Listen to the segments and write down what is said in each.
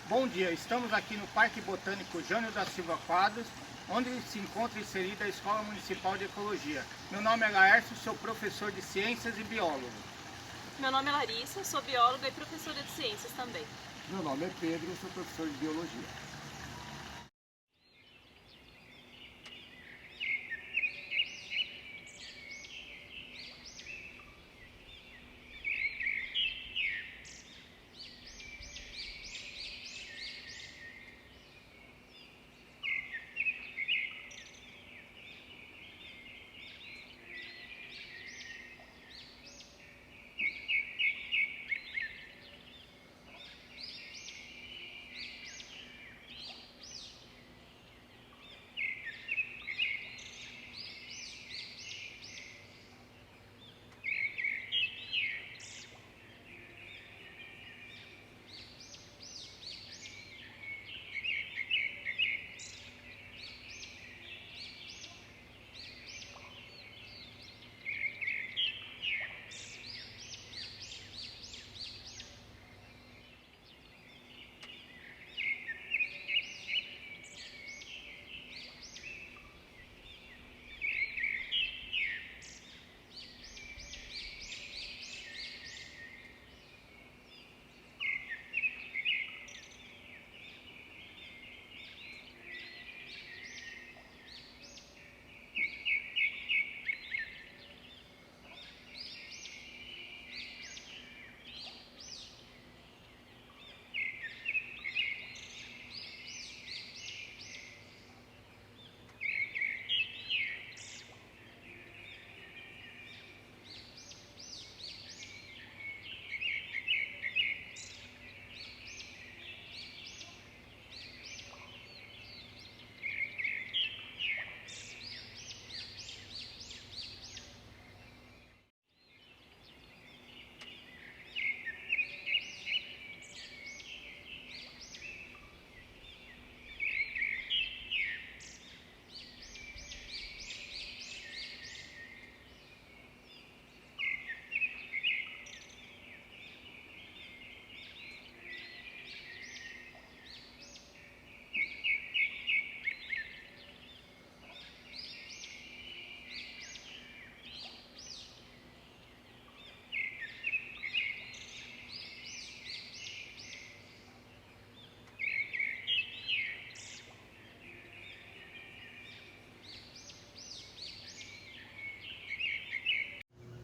Bom dia, estamos aqui no Parque Botânico Jânio da Silva Quadros, onde se encontra inserida a Escola Municipal de Ecologia. Meu nome é Laércio, sou professor de Ciências e biólogo. Meu nome é Larissa, sou bióloga e professora de Ciências também. Meu nome é Pedro, sou professor de Biologia.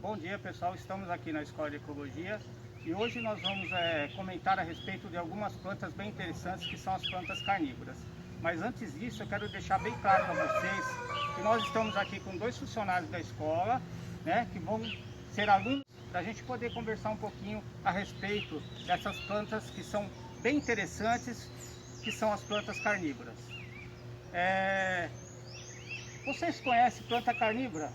Bom dia pessoal, estamos aqui na Escola de Ecologia e hoje nós vamos comentar a respeito de algumas plantas bem interessantes que são as plantas carnívoras. Mas antes disso eu quero deixar bem claro para vocês que nós estamos aqui com dois funcionários da escola, né, que vão ser alunos, para a gente poder conversar um pouquinho a respeito dessas plantas que são bem interessantes, que são as plantas carnívoras. Vocês conhecem planta carnívora?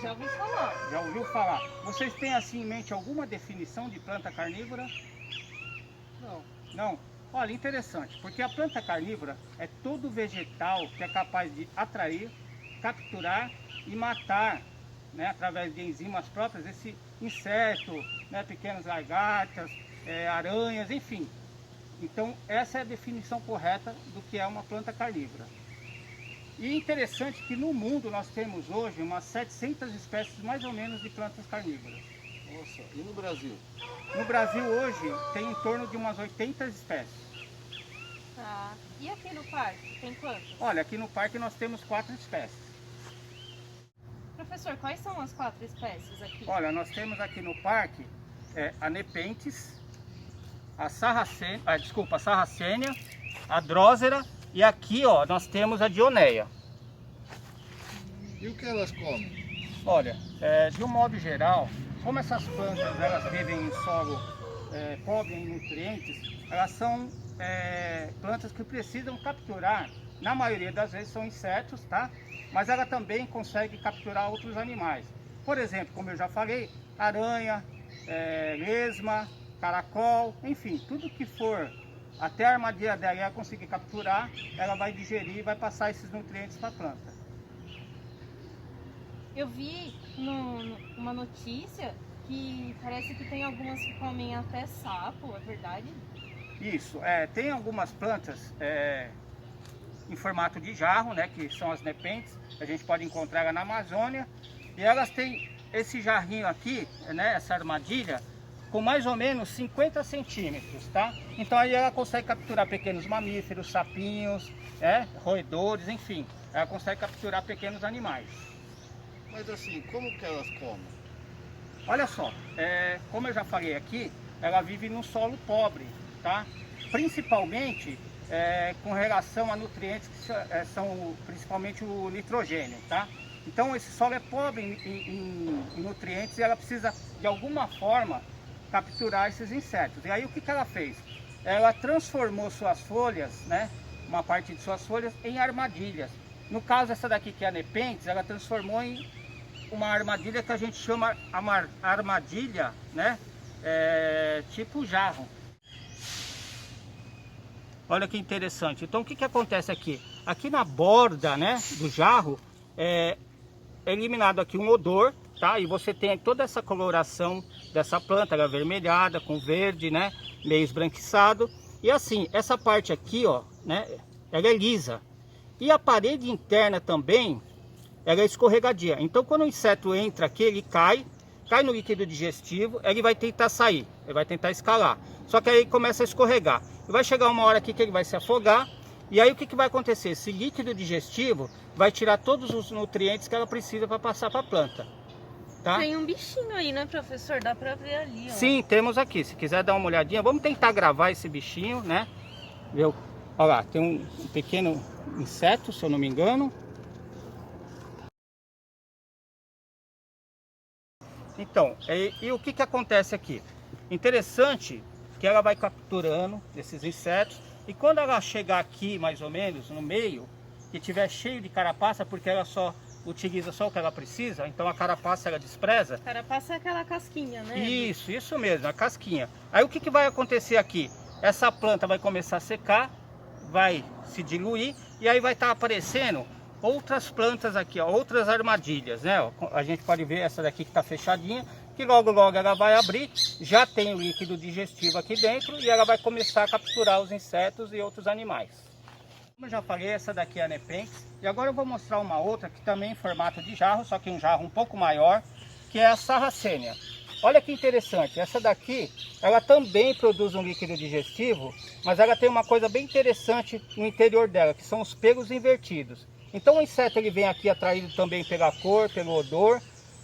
Já ouvi falar. Já ouviu falar? Vocês têm assim em mente alguma definição de planta carnívora? Não. Não? Olha, interessante, porque a planta carnívora é todo vegetal que é capaz de atrair, capturar e matar, né, através de enzimas próprias, esse inseto, né, pequenas lagartas, aranhas, enfim. Então, essa é a definição correta do que é uma planta carnívora. E interessante que no mundo nós temos hoje umas 700 espécies mais ou menos de plantas carnívoras. Nossa, e no Brasil? No Brasil hoje tem em torno de umas 80 espécies. Tá. E aqui no parque, tem quantas? Olha, aqui no parque nós temos 4 espécies. Professor, quais são as 4 espécies aqui? Olha, nós temos aqui no parque a Nepenthes, a Sarracenia, a Drósera e aqui ó, nós temos a Dioneia. E o que elas comem? Olha, de um modo geral, como essas plantas elas vivem em solo pobre em nutrientes, elas são plantas que precisam capturar, na maioria das vezes são insetos, tá? Mas ela também consegue capturar outros animais. Por exemplo, como eu já falei, aranha, lesma, caracol, enfim, tudo que for até a armadilha dela ela conseguir capturar, ela vai digerir e vai passar esses nutrientes para a planta. Eu vi uma notícia que parece que tem algumas que comem até sapo, é verdade? Isso, tem algumas plantas em formato de jarro, né, que são as Nepenthes, a gente pode encontrar ela na Amazônia, e elas têm esse jarrinho aqui, né, essa armadilha, com mais ou menos 50 centímetros, tá? Então aí ela consegue capturar pequenos mamíferos, sapinhos, roedores, enfim, ela consegue capturar pequenos animais. Mas assim, como que elas comem? Olha só, como eu já falei aqui, ela vive num solo pobre, tá? Principalmente com relação a nutrientes que são principalmente o nitrogênio, tá? Então esse solo é pobre em nutrientes e ela precisa de alguma forma capturar esses insetos. E aí o que ela fez? Ela transformou suas folhas, né? Uma parte de suas folhas em armadilhas. No caso essa daqui que é a Nepenthes, ela transformou em uma armadilha que a gente chama armadilha, né? Tipo jarro. Olha que interessante. Então o que acontece aqui? Aqui na borda, né, do jarro é eliminado aqui um odor, tá? E você tem toda essa coloração dessa planta, ela é avermelhada, com verde, né? Meio esbranquiçado. E assim, essa parte aqui, ó, né? Ela é lisa. E a parede interna também, ela é escorregadia. Então quando o inseto entra aqui, ele cai no líquido digestivo, ele vai tentar sair, ele vai tentar escalar. Só que aí começa a escorregar. E vai chegar uma hora aqui que ele vai se afogar. E aí o que vai acontecer? Esse líquido digestivo vai tirar todos os nutrientes que ela precisa para passar para a planta. Tá? Tem um bichinho aí, né, professor? Dá para ver ali, ó. Sim, temos aqui. Se quiser dar uma olhadinha, vamos tentar gravar esse bichinho, né? Viu? Olha lá, tem um pequeno inseto, se eu não me engano. Então, e o que acontece aqui? Interessante que ela vai capturando esses insetos e quando ela chegar aqui, mais ou menos, no meio, que tiver cheio de carapaça, porque ela só utiliza só o que ela precisa, então a carapaça ela despreza. Carapaça é aquela casquinha, né? Isso mesmo, a casquinha. Aí o que vai acontecer aqui? Essa planta vai começar a secar, vai se diluir e aí vai estar aparecendo outras plantas aqui, ó, outras armadilhas, né? Ó, a gente pode ver essa daqui que está fechadinha, que logo ela vai abrir, já tem o líquido digestivo aqui dentro e ela vai começar a capturar os insetos e outros animais. Como eu já falei, essa daqui é a Nepenthes, e agora eu vou mostrar uma outra que também é em formato de jarro, só que um jarro um pouco maior, que é a Sarracenia. Olha que interessante, essa daqui, ela também produz um líquido digestivo, mas ela tem uma coisa bem interessante no interior dela, que são os pelos invertidos. Então o inseto ele vem aqui atraído também pela cor, pelo odor,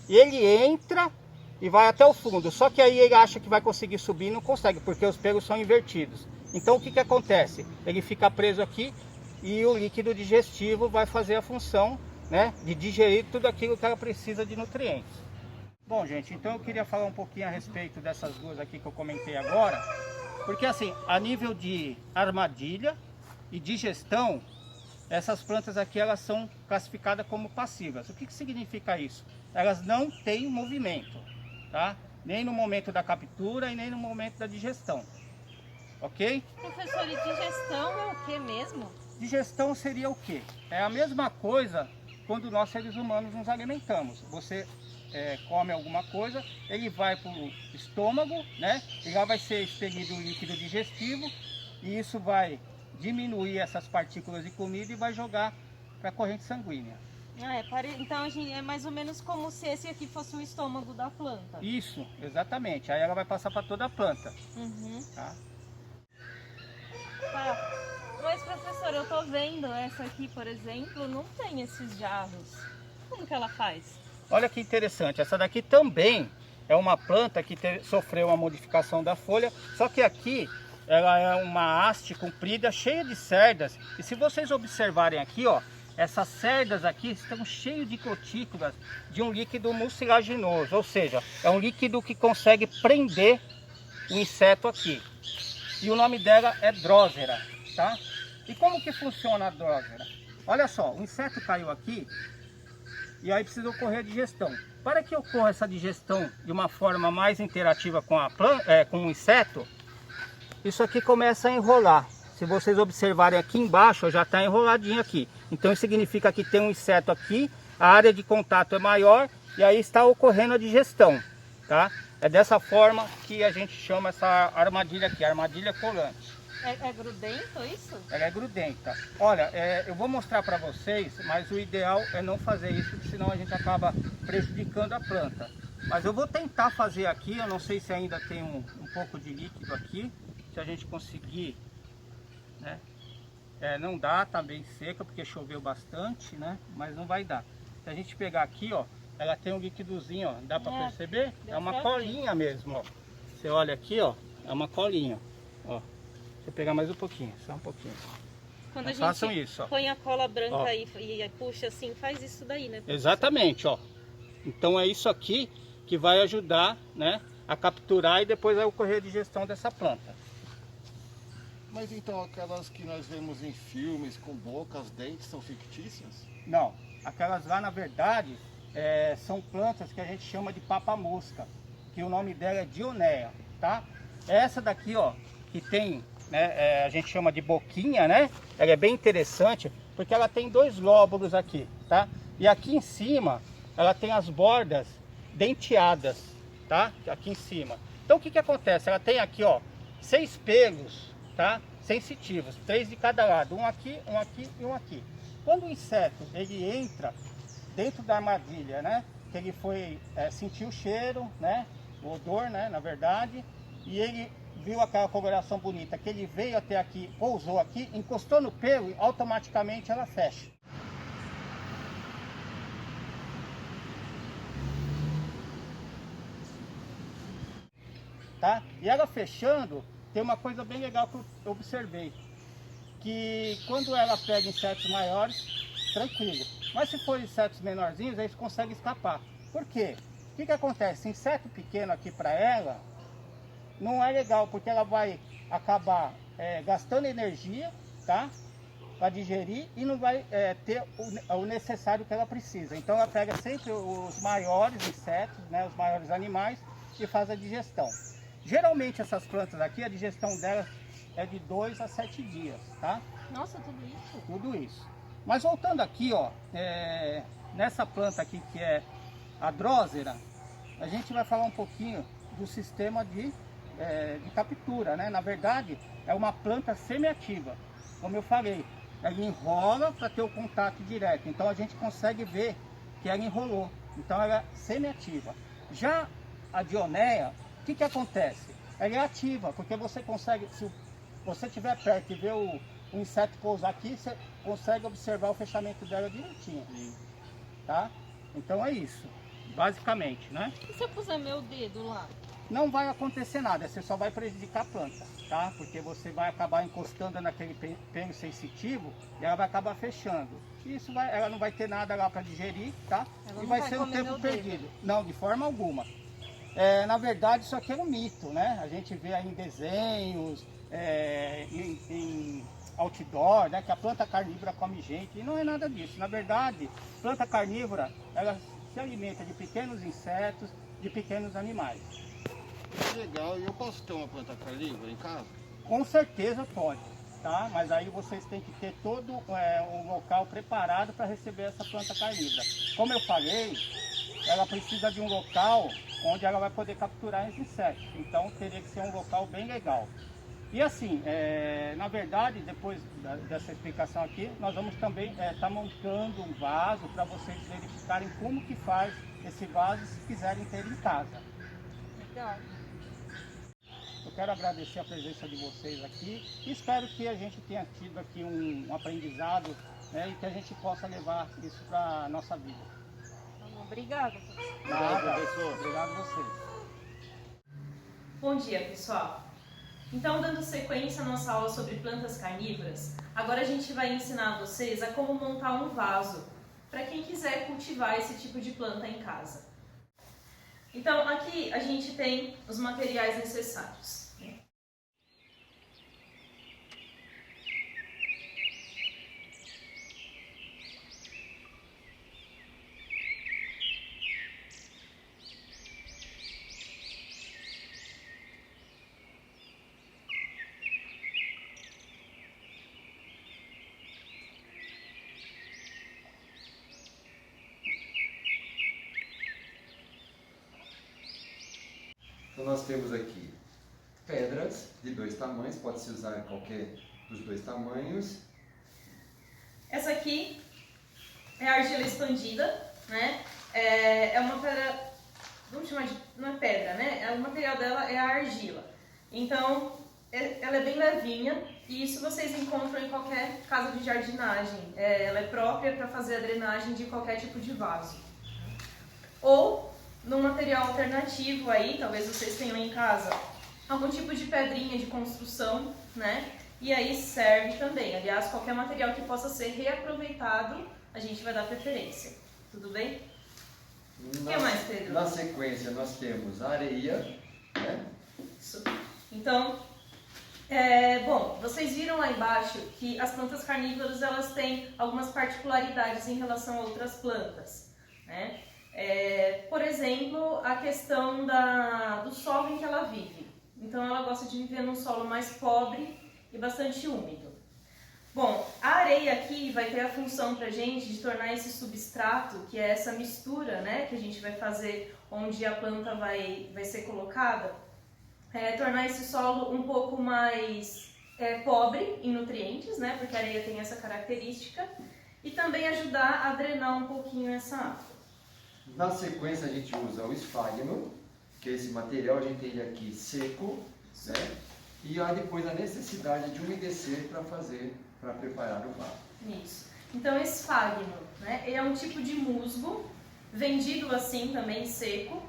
e ele entra e vai até o fundo. Só que aí ele acha que vai conseguir subir e não consegue, porque os pelos são invertidos. Então o que acontece? Ele fica preso aqui e o líquido digestivo vai fazer a função, né, de digerir tudo aquilo que ela precisa de nutrientes. Bom, gente, então eu queria falar um pouquinho a respeito dessas duas aqui que eu comentei agora, porque assim, a nível de armadilha e digestão, essas plantas aqui elas são classificadas como passivas. O que significa isso? Elas não têm movimento, tá? Nem no momento da captura e nem no momento da digestão. Ok? Professor, e digestão é o que mesmo? Digestão seria o quê? É a mesma coisa quando nós seres humanos nos alimentamos. Você come alguma coisa, ele vai para o estômago, né? E lá vai ser expelido o líquido digestivo e isso vai diminuir essas partículas de comida e vai jogar para a corrente sanguínea. Então é mais ou menos como se esse aqui fosse o estômago da planta. Isso, exatamente. Aí ela vai passar para toda a planta. Uhum. Tá? Tá. Mas professor, eu tô vendo essa aqui, por exemplo, não tem esses jarros. Como que ela faz? Olha que interessante, essa daqui também é uma planta que sofreu uma modificação da folha, só que aqui ela é uma haste comprida, cheia de cerdas. E se vocês observarem aqui, ó, essas cerdas aqui estão cheias de cutículas de um líquido mucilaginoso, ou seja, é um líquido que consegue prender o inseto aqui. E o nome dela é Drosera, tá? E como que funciona a Drosera? Olha só, o inseto caiu aqui e aí precisa ocorrer a digestão. Para que ocorra essa digestão de uma forma mais interativa com com o inseto, isso aqui começa a enrolar. Se vocês observarem aqui embaixo, já está enroladinho aqui. Então isso significa que tem um inseto aqui, a área de contato é maior e aí está ocorrendo a digestão, tá? É dessa forma que a gente chama essa armadilha aqui, armadilha colante. É grudento isso? Ela é grudenta. Olha, eu vou mostrar para vocês, mas o ideal é não fazer isso, porque senão a gente acaba prejudicando a planta. Mas eu vou tentar fazer aqui, eu não sei se ainda tem um pouco de líquido aqui, se a gente conseguir, né? Não dá, tá bem seca, porque choveu bastante, né? Mas não vai dar. Se a gente pegar aqui, ó, ela tem um líquidozinho, ó, dá para perceber? É uma colinha mesmo, ó. Você olha aqui, ó, é uma colinha, ó. Vou pegar mais um pouquinho, só um pouquinho. Quando Mas a gente façam isso, ó. põe a cola branca Ó. e puxa assim, faz isso daí, né? Exatamente, ó. Então é isso aqui que vai ajudar, né, a capturar e depois vai ocorrer a digestão dessa planta. Mas então aquelas que nós vemos em filmes com bocas, dentes, são fictícias? Não, aquelas lá na verdade são plantas que a gente chama de papa-mosca, que o nome dela é Dionea, tá? Essa daqui, ó, que tem, né, a gente chama de boquinha, né? Ela é bem interessante porque ela tem dois lóbulos aqui, tá? E aqui em cima ela tem as bordas denteadas, tá? Aqui em cima. Então o que que acontece? Ela tem aqui, ó, 6 pelos, tá? Sensitivos, 3 de cada lado, um aqui e um aqui. Quando o inseto ele entra dentro da armadilha, né? Que ele foi sentir o cheiro, né? O odor, né? Na verdade, e ele viu aquela coloração bonita, que ele veio até aqui, pousou aqui, encostou no pelo e automaticamente ela fecha. Tá? E ela fechando, tem uma coisa bem legal que eu observei, que quando ela pega insetos maiores, tranquilo, mas se for insetos menorzinhos, eles conseguem escapar. Por quê? O que que acontece? Inseto pequeno aqui para ela não é legal, porque ela vai acabar gastando energia, tá? Para digerir e não vai ter o necessário que ela precisa. Então ela pega sempre os maiores insetos, né, os maiores animais e faz a digestão. Geralmente essas plantas aqui, a digestão delas é de 2 a 7 dias, tá? Nossa, tudo isso? Tudo isso. Mas voltando aqui, ó, nessa planta aqui que é a Drosera, a gente vai falar um pouquinho do sistema de captura, né? Na verdade, é uma planta semiativa, como eu falei. Ela enrola para ter o contato direto, então a gente consegue ver que ela enrolou. Então ela é semiativa. Já a Dionea, o que que acontece? Ela é ativa, porque você consegue, se você estiver perto e ver o inseto pousar aqui, você consegue observar o fechamento dela direitinho, tá? Então é isso, basicamente, né? E se eu puser meu dedo lá? Não vai acontecer nada, você só vai prejudicar a planta, tá? Porque você vai acabar encostando naquele pelo sensitivo e ela vai acabar fechando. Isso ela não vai ter nada lá para digerir, tá? Ela E não vai vai ser um comer tempo meu perdido. dedo. Não, de forma alguma. Na verdade, isso aqui é um mito, né? A gente vê aí em desenhos, em outdoor, né? Que a planta carnívora come gente, e não é nada disso. Na verdade, planta carnívora, ela se alimenta de pequenos insetos, de pequenos animais. Legal, e eu posso ter uma planta carnívora em casa? Com certeza pode, tá? Mas aí vocês têm que ter todo um local preparado para receber essa planta carnívora. Como eu falei, ela precisa de um local onde ela vai poder capturar esses insetos. Então teria que ser um local bem legal. E assim, na verdade, depois dessa explicação aqui, nós vamos também estar montando um vaso para vocês verificarem como que faz esse vaso se quiserem ter em casa. Legal. Eu quero agradecer a presença de vocês aqui e espero que a gente tenha tido aqui um aprendizado, né, e que a gente possa levar isso para a nossa vida. Tá bom. Obrigada, professor. Nada, professor. obrigado a vocês. Bom dia, pessoal. Então, dando sequência à nossa aula sobre plantas carnívoras, agora a gente vai ensinar vocês a como montar um vaso para quem quiser cultivar esse tipo de planta em casa. Então, aqui a gente tem os materiais necessários. Então nós temos aqui pedras de 2 tamanhos, pode-se usar qualquer dos 2 tamanhos. Essa aqui é a argila expandida, né? É uma pedra, vamos chamar de, não é pedra, né? O material dela é a argila. Então, ela é bem levinha e isso vocês encontram em qualquer casa de jardinagem. Ela é própria para fazer a drenagem de qualquer tipo de vaso. Ou num material alternativo aí, talvez vocês tenham em casa algum tipo de pedrinha de construção, né? E aí serve também. Aliás, qualquer material que possa ser reaproveitado, a gente vai dar preferência. Tudo bem? O que mais, Pedro? Na sequência nós temos areia, né? Isso. Então, bom, vocês viram lá embaixo que as plantas carnívoras elas têm algumas particularidades em relação a outras plantas, né? Por exemplo, a questão do solo em que ela vive. Então, ela gosta de viver num solo mais pobre e bastante úmido. Bom, a areia aqui vai ter a função para a gente de tornar esse substrato, que é essa mistura, né, que a gente vai fazer onde a planta vai ser colocada, tornar esse solo um pouco mais pobre em nutrientes, né, porque a areia tem essa característica, e também ajudar a drenar um pouquinho essa água. Na sequência a gente usa o esfagno, que é esse material, a gente tem ele aqui seco, né? E há depois a necessidade de umedecer para preparar o vaso. Isso. Então, esfagno, né? Ele é um tipo de musgo, vendido assim também seco.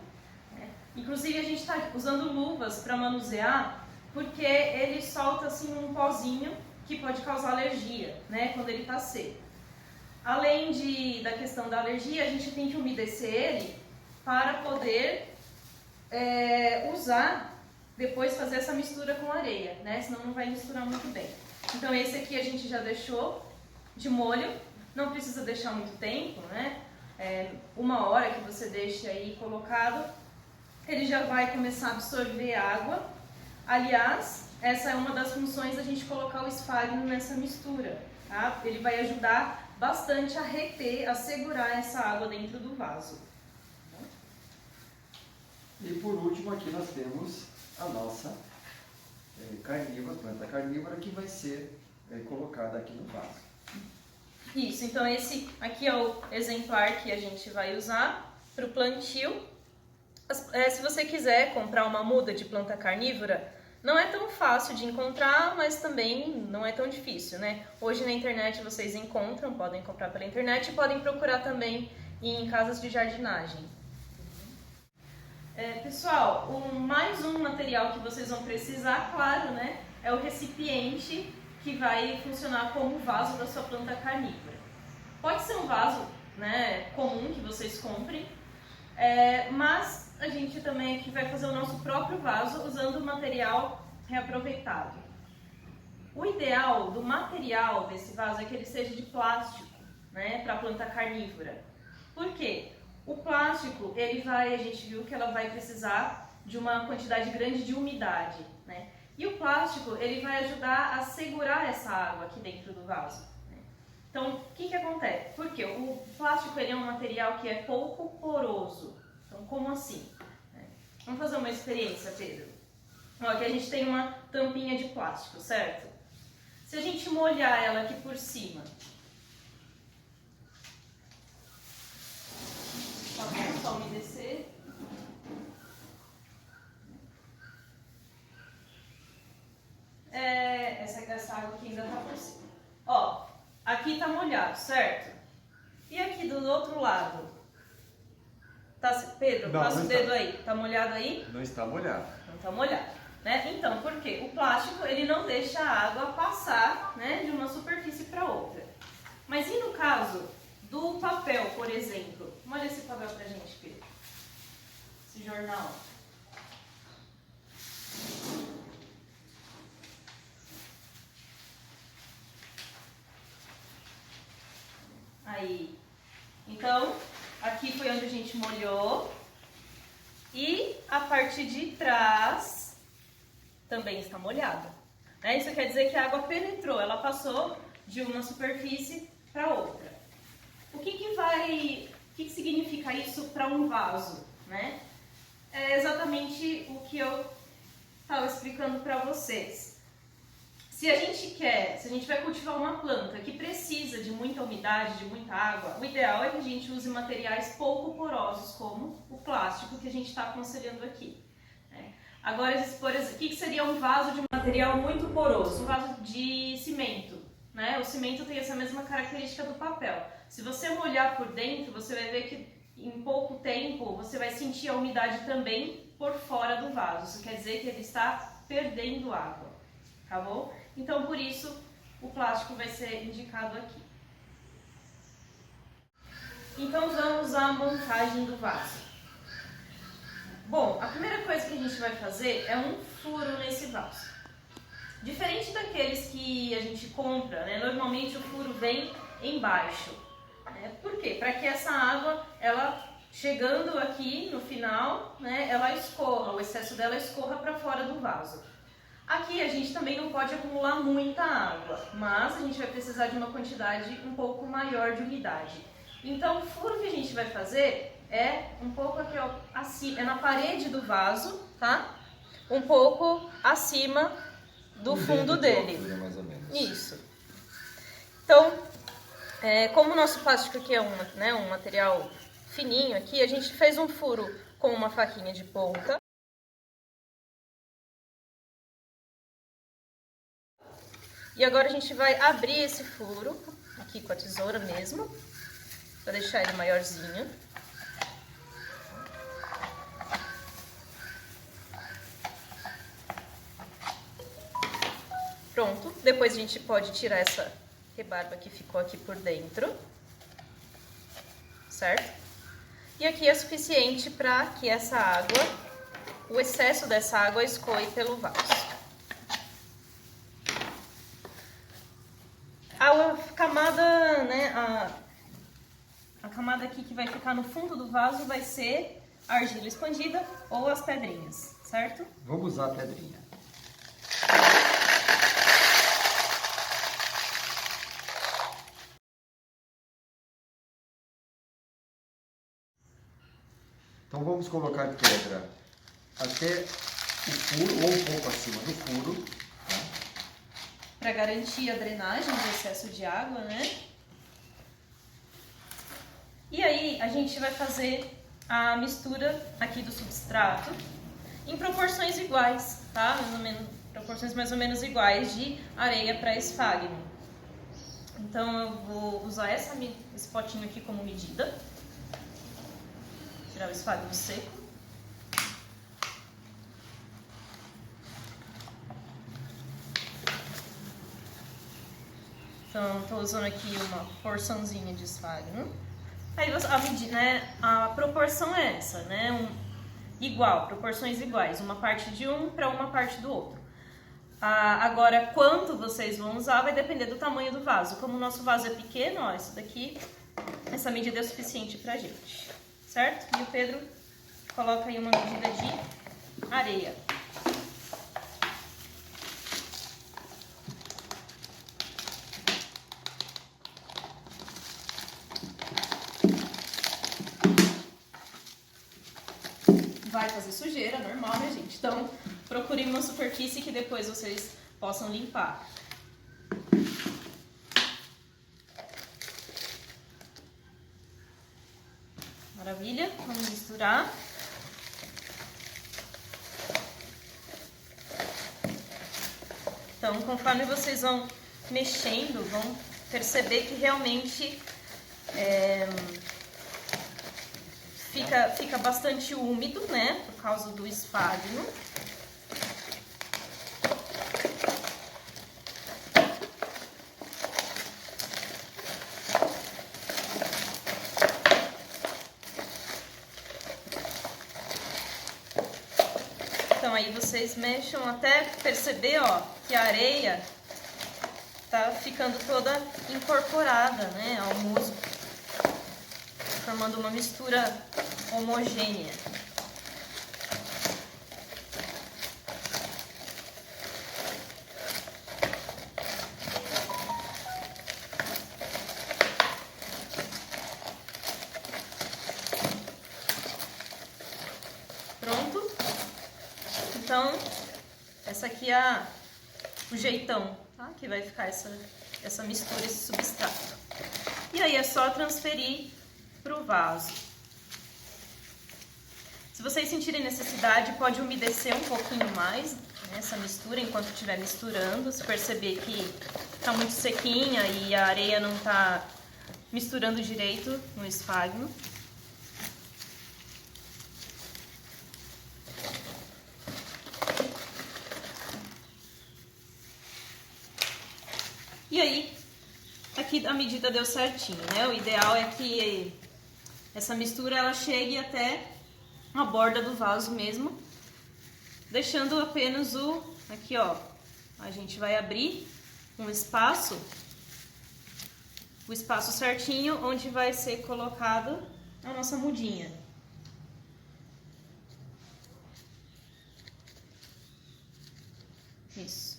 Né? Inclusive a gente está usando luvas para manusear, porque ele solta assim um pozinho que pode causar alergia, né? Quando ele está seco. Além da questão da alergia, a gente tem que umedecer ele para poder usar, depois fazer essa mistura com areia, né? Senão não vai misturar muito bem. Então esse aqui a gente já deixou de molho, não precisa deixar muito tempo, né? 1 hora que você deixa aí colocado, ele já vai começar a absorver água. Aliás, essa é uma das funções da gente colocar o esfagno nessa mistura, tá? Ele vai ajudar bastante a reter, a segurar essa água dentro do vaso. E por último aqui nós temos a nossa carnívora, planta carnívora, que vai ser colocada aqui no vaso. Isso, então esse aqui é o exemplar que a gente vai usar para o plantio. Se você quiser comprar uma muda de planta carnívora, não é tão fácil de encontrar, mas também não é tão difícil, né? Hoje na internet vocês encontram, podem comprar pela internet e podem procurar também em casas de jardinagem. Pessoal, mais um material que vocês vão precisar, claro, né? É o recipiente que vai funcionar como vaso da sua planta carnívora. Pode ser um vaso, né, comum que vocês comprem, mas a gente também aqui vai fazer o nosso próprio vaso usando material reaproveitado. O ideal do material desse vaso é que ele seja de plástico, né, para a planta carnívora. Por quê? O plástico, a gente viu que ela vai precisar de uma quantidade grande de umidade, né? E o plástico, ele vai ajudar a segurar essa água aqui dentro do vaso. Né? Então, o que acontece? Porque o plástico ele é um material que é pouco poroso. Então, como assim? Vamos fazer uma experiência, Pedro. Aqui a gente tem uma tampinha de plástico, certo? Se a gente molhar ela aqui por cima, tá bom? Só umedecer. Essa água aqui ainda tá por cima. Ó, aqui tá molhado, certo? E aqui do outro lado? Pedro, Não, passa não o está. dedo aí. Tá molhado aí? Não está molhado. Não tá molhado. Né? Então, por quê? O plástico ele não deixa a água passar, né, de uma superfície para outra. Mas e no caso do papel, por exemplo? Olha esse papel pra gente, Pedro. Esse jornal. Aí. Então, aqui foi onde a gente molhou. E a parte de trás também está molhada. Né? Isso quer dizer que a água penetrou, ela passou de uma superfície para outra. O que significa isso para um vaso? Né? É exatamente o que eu estava explicando para vocês. Se a gente vai cultivar uma planta que precisa de muita umidade, de muita água, o ideal é que a gente use materiais pouco porosos, como o plástico que a gente está aconselhando aqui. Né? Agora, por exemplo, o que seria um vaso de material muito poroso? Um vaso de cimento. Né? O cimento tem essa mesma característica do papel. Se você molhar por dentro, você vai ver que em pouco tempo você vai sentir a umidade também por fora do vaso. Isso quer dizer que ele está perdendo água. Tá bom? Então, por isso, o plástico vai ser indicado aqui. Então, vamos à montagem do vaso. Bom, a primeira coisa que a gente vai fazer é um furo nesse vaso. Diferente daqueles que a gente compra, né? Normalmente o furo vem embaixo. Por quê? Para que essa água, ela chegando aqui no final, né, ela escorra, o excesso dela escorra para fora do vaso. Aqui a gente também não pode acumular muita água, mas a gente vai precisar de uma quantidade um pouco maior de umidade. Então o furo que a gente vai fazer é um pouco aqui, ó, acima, é na parede do vaso, tá? Um pouco acima do fundo dele. Mais ou menos. Isso. Então, como o nosso plástico aqui é um material fininho aqui, a gente fez um furo com uma faquinha de ponta. E agora a gente vai abrir esse furo, aqui com a tesoura mesmo, para deixar ele maiorzinho. Pronto, depois a gente pode tirar essa rebarba que ficou aqui por dentro, certo? E aqui é suficiente para que essa água, o excesso dessa água escoe pelo vaso. A camada, né, a camada aqui que vai ficar no fundo do vaso vai ser a argila expandida ou as pedrinhas, certo? Vamos usar a pedrinha. Então vamos colocar pedra até o furo ou um pouco acima do furo. Tá? Para garantir a drenagem do excesso de água, né? E aí a gente vai fazer a mistura aqui do substrato em proporções iguais, tá? Proporções mais ou menos iguais de areia para esfagno. Então eu vou usar esse potinho aqui como medida. Tirar o esfagno seco. Então, estou usando aqui uma porçãozinha de esfagno. Aí, a proporção é essa, né? Proporções iguais. Uma parte de um para uma parte do outro. Agora, quanto vocês vão usar vai depender do tamanho do vaso. Como o nosso vaso é pequeno, ó, essa medida é suficiente pra gente, certo? E o Pedro coloca aí uma medida de areia. Vai fazer sujeira, normal, né, gente? Então, procurem uma superfície que depois vocês possam limpar. Maravilha, vamos misturar. Então, conforme vocês vão mexendo, vão perceber que realmente fica bastante úmido, né? Por causa do espágino. Então aí vocês mexam até perceber, ó, que a areia tá ficando toda incorporada, né, ao musgo, formando uma mistura homogênea. Pronto? Então, essa aqui é o jeitão, tá? Que vai ficar essa mistura, esse substrato. E aí é só transferir para o vaso. Se vocês sentirem necessidade, pode umedecer um pouquinho mais, né, essa mistura enquanto estiver misturando. Se perceber que está muito sequinha e a areia não está misturando direito no esfagno. E aí, aqui a medida deu certinho, né? O ideal é que essa mistura ela chegue até a borda do vaso mesmo, deixando apenas aqui, ó, a gente vai abrir um espaço, o espaço certinho onde vai ser colocado a nossa mudinha. Isso.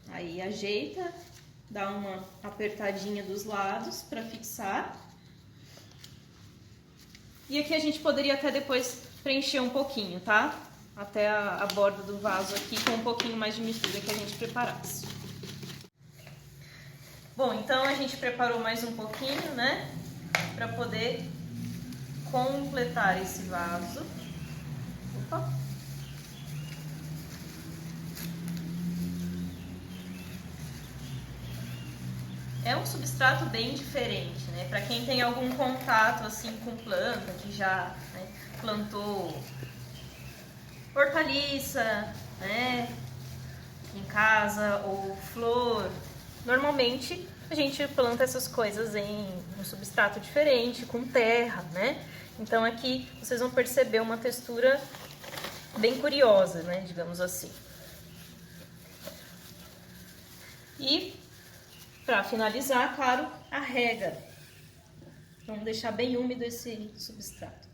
Aí ajeita, dá uma apertadinha dos lados para fixar. E aqui a gente poderia até depois preencher um pouquinho, tá? Até a borda do vaso aqui com um pouquinho mais de mistura que a gente preparasse. Bom, então a gente preparou mais um pouquinho, né? Para poder completar esse vaso. Opa! É um substrato bem diferente, né? Para quem tem algum contato assim com planta, que já, né, plantou hortaliça, né, em casa, ou flor, normalmente a gente planta essas coisas em um substrato diferente, com terra, né? Então aqui vocês vão perceber uma textura bem curiosa, né, digamos assim. E para finalizar, claro, a rega. Vamos deixar bem úmido esse substrato.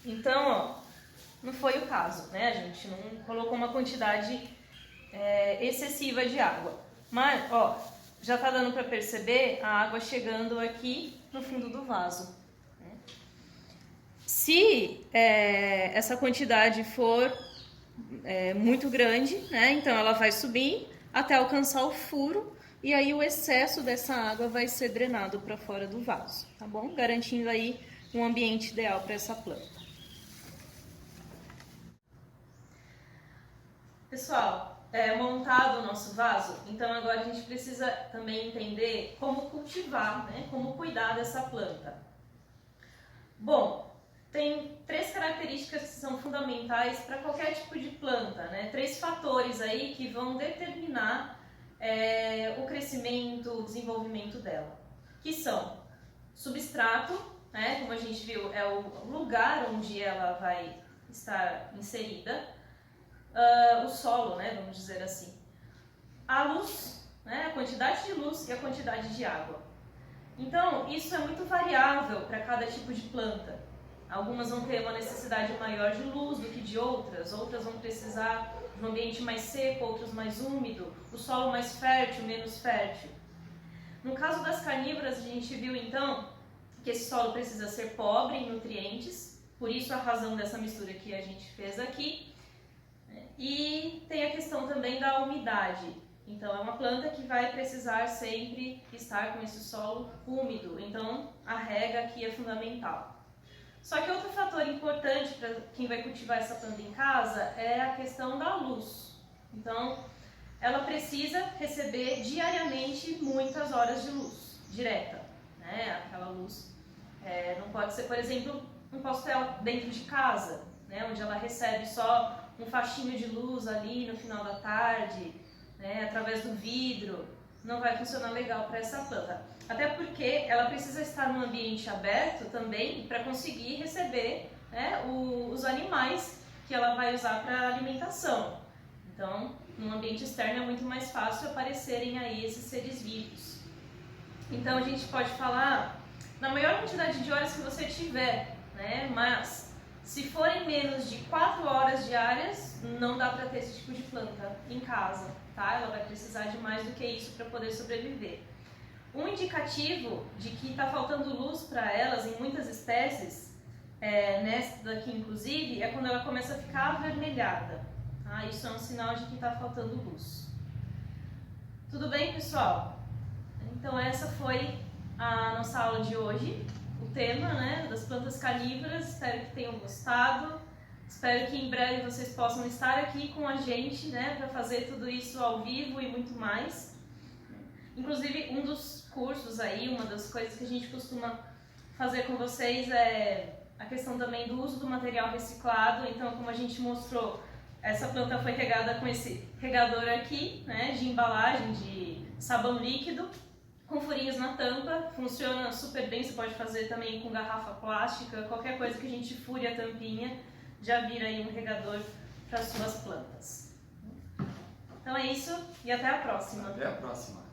Então, ó, não foi o caso, né? A gente não colocou uma quantidade excessiva de água. Mas, ó, já tá dando para perceber a água chegando aqui no fundo do vaso. Se essa quantidade for muito grande, né, então ela vai subir até alcançar o furo e aí o excesso dessa água vai ser drenado para fora do vaso, tá bom? Garantindo aí um ambiente ideal para essa planta. Pessoal, montado o nosso vaso, então agora a gente precisa também entender como cultivar, né? Como cuidar dessa planta. Bom, tem 3 características que são fundamentais para qualquer tipo de planta, né? 3 fatores aí que vão determinar o crescimento, o desenvolvimento dela, que são substrato, né? Como a gente viu, é o lugar onde ela vai estar inserida. O solo, né, vamos dizer assim, a luz, né, a quantidade de luz e a quantidade de água. Então, isso é muito variável para cada tipo de planta. Algumas vão ter uma necessidade maior de luz do que de outras, outras vão precisar de um ambiente mais seco, outras mais úmido, o solo mais fértil, menos fértil. No caso das carnívoras, a gente viu então que esse solo precisa ser pobre em nutrientes, por isso a razão dessa mistura que a gente fez aqui. E tem a questão também da umidade. Então, é uma planta que vai precisar sempre estar com esse solo úmido. Então, a rega aqui é fundamental. Só que outro fator importante para quem vai cultivar essa planta em casa é a questão da luz. Então, ela precisa receber diariamente muitas horas de luz direta, né? Aquela luz não pode ser, por exemplo, não posso ter ela dentro de casa, né? Onde ela recebe só um faixinho de luz ali no final da tarde, né? Através do vidro, não vai funcionar legal para essa planta. Até porque ela precisa estar num ambiente aberto também para conseguir receber, né, os animais que ela vai usar para alimentação. Então, num ambiente externo é muito mais fácil aparecerem aí esses seres vivos. Então, a gente pode falar na maior quantidade de horas que você tiver, né, mas se forem menos de 4 horas diárias, não dá para ter esse tipo de planta em casa, tá? Ela vai precisar de mais do que isso para poder sobreviver. Um indicativo de que está faltando luz para elas em muitas espécies, nessa daqui inclusive, é quando ela começa a ficar avermelhada. Tá? Isso é um sinal de que está faltando luz. Tudo bem, pessoal? Então essa foi a nossa aula de hoje, o tema, né, das plantas carnívoras. Espero que tenham gostado. Espero que em breve vocês possam estar aqui com a gente, né, para fazer tudo isso ao vivo e muito mais. Inclusive, um dos cursos aí, uma das coisas que a gente costuma fazer com vocês é a questão também do uso do material reciclado. Então, como a gente mostrou, essa planta foi regada com esse regador aqui, né, de embalagem de sabão líquido, com furinhos na tampa, funciona super bem. Você pode fazer também com garrafa plástica, qualquer coisa que a gente fure a tampinha, já vira aí um regador para as suas plantas. Então é isso e até a próxima. Até a próxima.